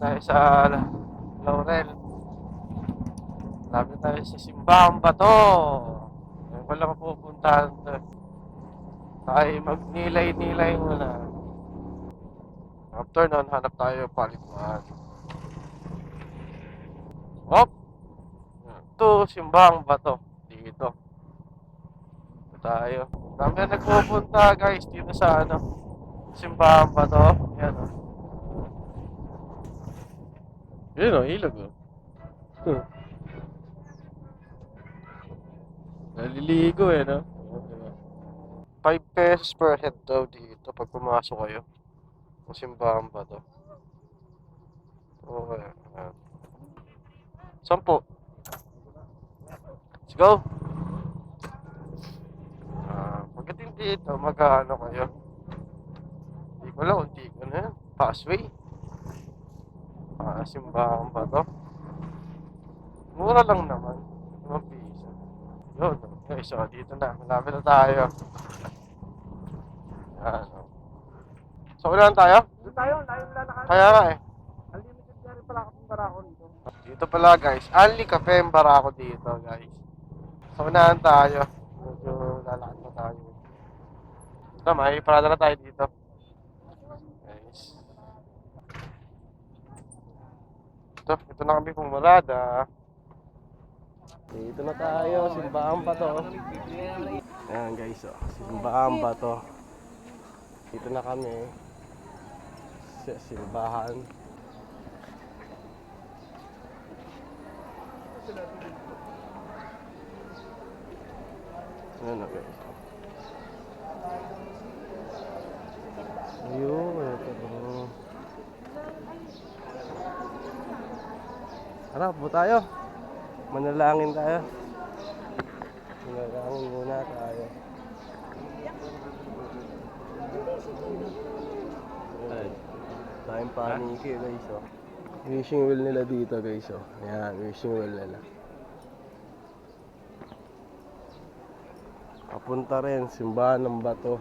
tayo sa Laurel. Lapit tayo sa Simbang Bato. Ngayon ko lang pupuntahan to. Tayo magnilay-nilay muna. After nun, hanap tayo paliguan. Hop! Ito, Simbang Bato. Dito. Ito tayo. Dami na nagpupunta guys dito sa Simbang Bato. Yan o. Yun o, ilog o. Naliligo no? 5 pesos per head daw dito pag pumasok kayo. Ang Simbahan Bato. Okay. 10. Let's go! Pagdating dito, mag-ano kayo? Hindi ko lang, unti ko na yan. Passway. Simbahan Bato. Mura lang naman. 5 piso. Yun. Okay, so dito na. Malapit na tayo. Yan. So, ulan tayo? Doon tayo, layo nila na Kaya nga eh. Unlimited na rin pala kapong barako dito. Dito pala guys, only kape ang barako dito guys. So unahan tayo. Medyo lalakad na tayo. Ito, may parada na tayo dito. Guys. Ito na kami pumarada. Dito na tayo, Simbahan Bato. Ayan guys, Simbahan Bato. Dito na kami. Sa simbahan. Ayan na guys. Ayun, ito. Harap po tayo. Manalangin tayo. Manalangin muna tayo. Ayan. Tayong paniki guys oh. Wishing well nila dito guys oh. Ayan, wishing well nila. Papunta rin, Simbahan ng Bato.